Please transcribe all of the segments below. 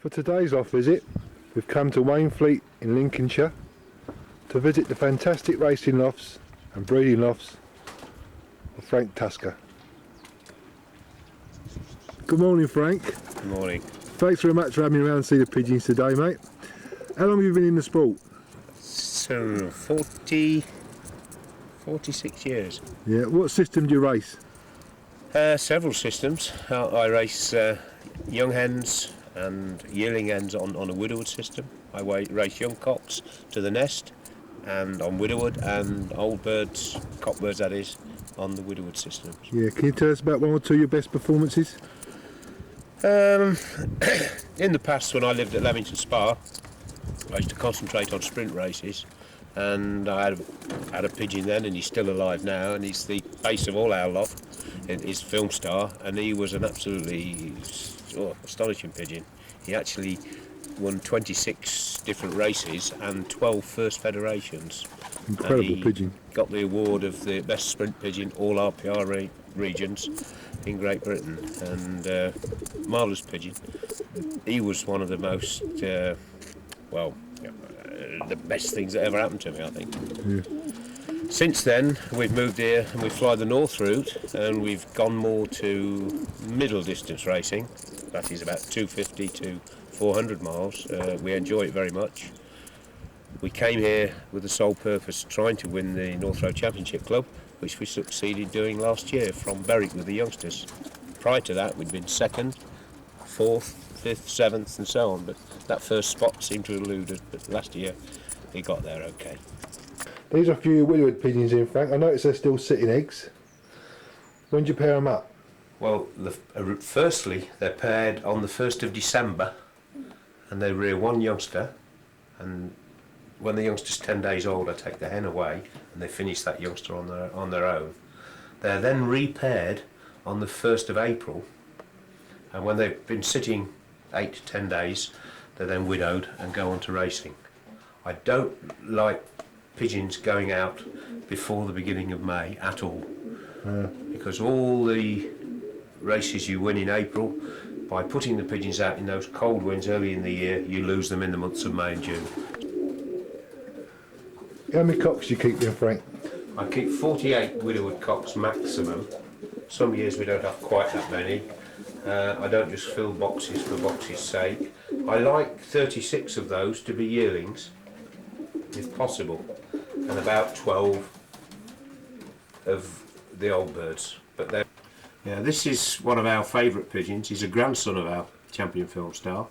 For today's off visit, we've come to Wainfleet in Lincolnshire to visit the fantastic racing lofts and breeding lofts of Frank Tusker. Good morning, Frank. Good morning. Thanks very much for having me around to see the pigeons today, mate. How long have you been in the sport? So, 46 years. Yeah, what system do you race? Several systems. I race young hens and yearling hens on a widowwood system. I race young cocks to the nest and on widowwood, and old birds, cockbirds that is, on the widowwood system. Yeah, can you tell us about one or two of your best performances? In the past, when I lived at Leamington Spa, I used to concentrate on sprint races, and I had a pigeon then, and he's still alive now, and he's the base of all our lot. He's film star, and he was an absolutely astonishing pigeon. He actually won 26 different races and 12 first federations. Incredible pigeon. Got the award of the best sprint pigeon, all RPR regions in Great Britain, and marvellous pigeon. He was one of the most, the best things that ever happened to me, I think. Yeah. Since then, we've moved here and we fly the north route, and we've gone more to middle distance racing. That is about 250 to 400 miles. We enjoy it very much. We came here with the sole purpose of trying to win the North Road Championship Club, which we succeeded doing last year from Berwick with the youngsters. Prior to that, we'd been 2nd, 4th, 5th, 7th and so on, but that first spot seemed to elude us, but last year we got there okay. These are a few widowwood pigeons in, Frank. I notice they're still sitting eggs. When do you pair them up? Well, firstly, they're paired on the 1st of December, and they rear one youngster, and when the youngster's 10 days old, I take the hen away, and they finish that youngster on their own. They're then repaired on the 1st of April, and when they've been sitting 8 to 10 days, they're then widowed and go on to racing. I don't like pigeons going out before the beginning of May at all, because all the races you win in April, by putting the pigeons out in those cold winds early in the year, you lose them in the months of May and June. How many cocks do you keep then, Frank? I keep 48 widowwood cocks maximum. Some years we don't have quite that many. I don't just fill boxes for boxes' sake. I like 36 of those to be yearlings, if possible, and about 12 of the old birds. But this is one of our favourite pigeons. He's a grandson of our champion film star.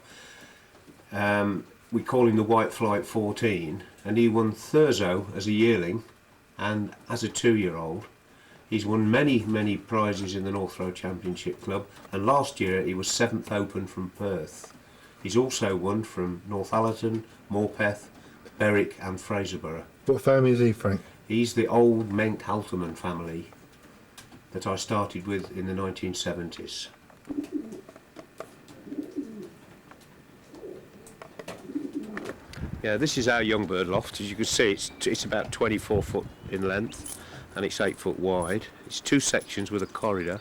We call him the White Flight 14, and he won Thurso as a yearling, and as a 2-year-old. He's won many prizes in the North Road Championship Club, and last year he was 7th Open from Perth. He's also won from Northallerton, Morpeth, Berwick and Fraserburgh. What family is he, Frank? He's the old Menk Halterman family that I started with in the 1970s. Yeah, this is our young bird loft. As you can see, it's about 24 foot in length, and it's 8 foot wide. It's 2 sections with a corridor,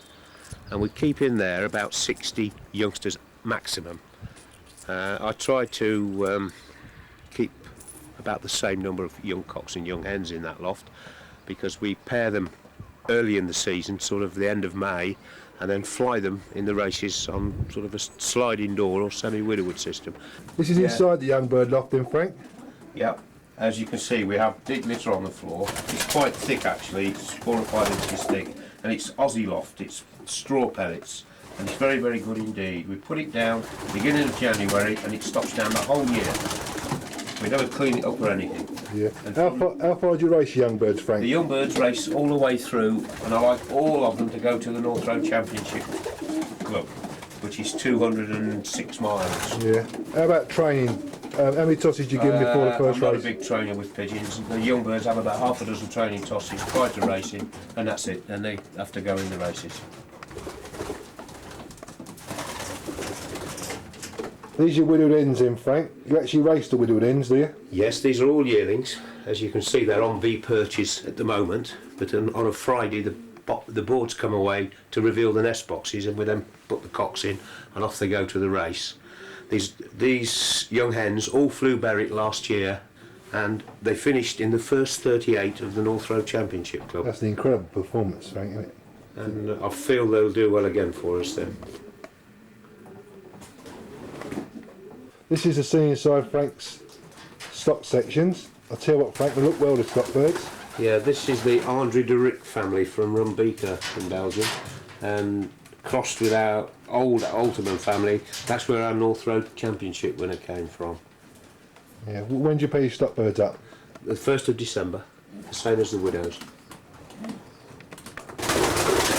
and we keep in there about 60 youngsters maximum. I try to keep about the same number of young cocks and young hens in that loft, because we pair them early in the season, sort of the end of May, and then fly them in the races on sort of a sliding door or semi-widowwood system. This is inside the young bird loft then, Frank? Yep. As you can see, we have deep litter on the floor. It's quite thick actually, it's 4 or 5 inches thick, and it's Aussie loft, it's straw pellets, and it's very good indeed. We put it down beginning of January, and it stops down the whole year. We never clean it up or anything. Yeah. And how far do you race young birds, Frank? The young birds race all the way through, and I like all of them to go to the North Road Championship Club, which is 206 miles. Yeah. How about training? How many tosses do you give them before the first I'm race? not a big trainer with pigeons. The young birds have about half a dozen training tosses prior to racing, and that's it. And they have to go in the races. These are widowed hens in, Frank. You actually race the widowed hens, do you? Yes, these are all yearlings. As you can see, they're on V perches at the moment, but on a Friday the boards come away to reveal the nest boxes, and we then put the cocks in and off they go to the race. These young hens all flew Berwick last year, and they finished in the first 38 of the North Road Championship Club. That's an incredible performance, Frank, isn't it? And I feel they'll do well again for us then. This is the senior side Frank's stock sections. I'll tell you what, Frank, they look well, the stock birds. Yeah, this is the Andre de Rick family from Rumbeeka in Belgium, and crossed with our old Alderman family. That's where our North Road Championship winner came from. Yeah, when do you pay your stock birds up? The 1st of December, the same as the widows.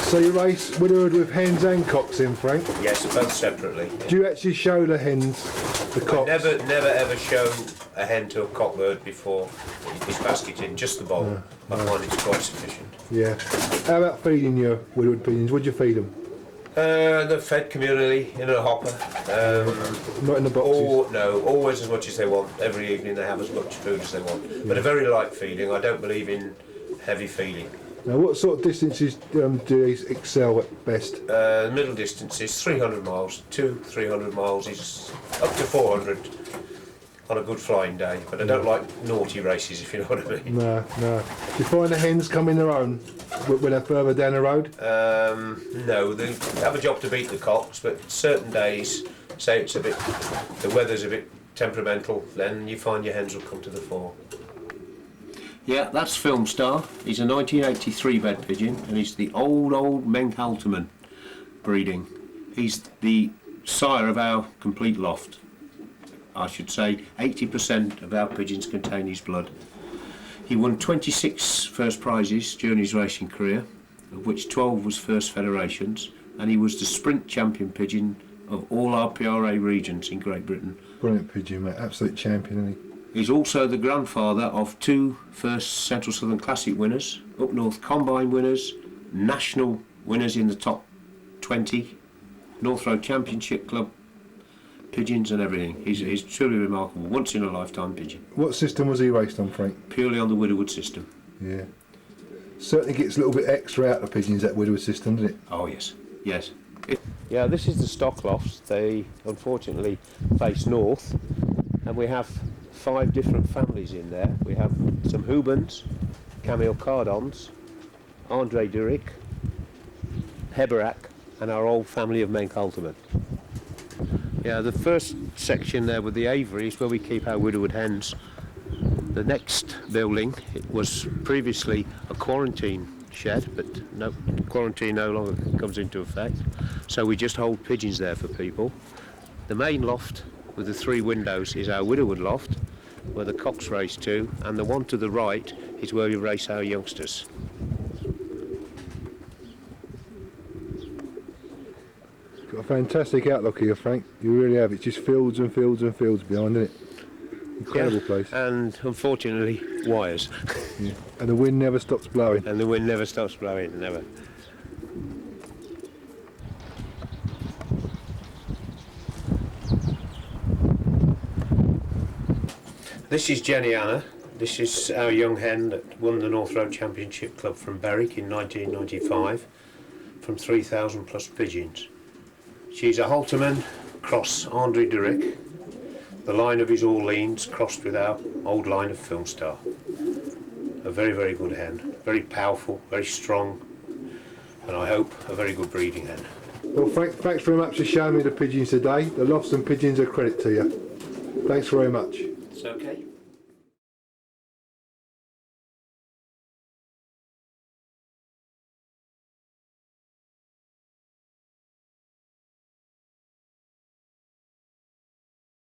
So you race widowhood with hens and cocks in, Frank? Yes, both separately. Do you actually show the hens the cocks? Never ever shown a hen to a cockbird before it's basketed, just the bowl. I find it's quite sufficient. Yeah. How about feeding your widowhood pigeons? What do you feed them? They're fed communally in a hopper. Not in the boxes? No, always as much as they want. Every evening they have as much food as they want. But a very light feeding. I don't believe in heavy feeding. Now, what sort of distances do these excel at best? Middle distance is 300 miles. 300 miles is up to 400 on a good flying day. But I don't like naughty races, if you know what I mean. No. Do you find the hens come in their own when they're further down the road? No, they have a job to beat the cocks, but certain days, say it's the weather's a bit temperamental, then you find your hens will come to the fore. Yeah, that's Film Star. He's a 1983 bed pigeon, and he's the old Menk-Halterman breeding. He's the sire of our complete loft. I should say 80% of our pigeons contain his blood. He won 26 first prizes during his racing career, of which 12 was First Federations, and he was the sprint champion pigeon of all our PRA regions in Great Britain. Brilliant pigeon, mate. Absolute champion, isn't he? He's also the grandfather of 2 First Central Southern Classic winners, Up North Combine winners, national winners in the top 20, North Road Championship Club pigeons and everything. He's truly remarkable, once in a lifetime pigeon. What system was he raced on, Frank? Purely on the widowwood system. Yeah. Certainly gets a little bit extra out of pigeons, that widowwood system, doesn't it? Oh yes, yes. Yeah, this is the stock lofts. They unfortunately face north, and we have 5 different families in there. We have some Hubans, Camille Cardons, Andre de Rick, Heberak, and our old family of Menk-Halterman. Yeah, the first section there with the aviary is where we keep our widowwood hens. The next building, it was previously a quarantine shed, but no, quarantine no longer comes into effect, so we just hold pigeons there for people. The main loft with the 3 windows is our widowwood loft, where the cocks race to, and the one to the right is where we race our youngsters. Got a fantastic outlook here, Frank. You really have. It's just fields and fields and fields behind, isn't it? Incredible place. And unfortunately, wires. Yeah. And the wind never stops blowing. And the wind never stops blowing, never. This is Jenny Anna. This is our young hen that won the North Road Championship Club from Berwick in 1995 from 3,000 plus pigeons. She's a Halterman cross Andre de Rick. The line of his Orleans crossed with our old line of Film Star. A very, very good hen. Very powerful, very strong, and I hope a very good breeding hen. Well, Frank, thanks very much for showing me the pigeons today. The lofts and pigeons are a credit to you. Thanks very much. It's okay.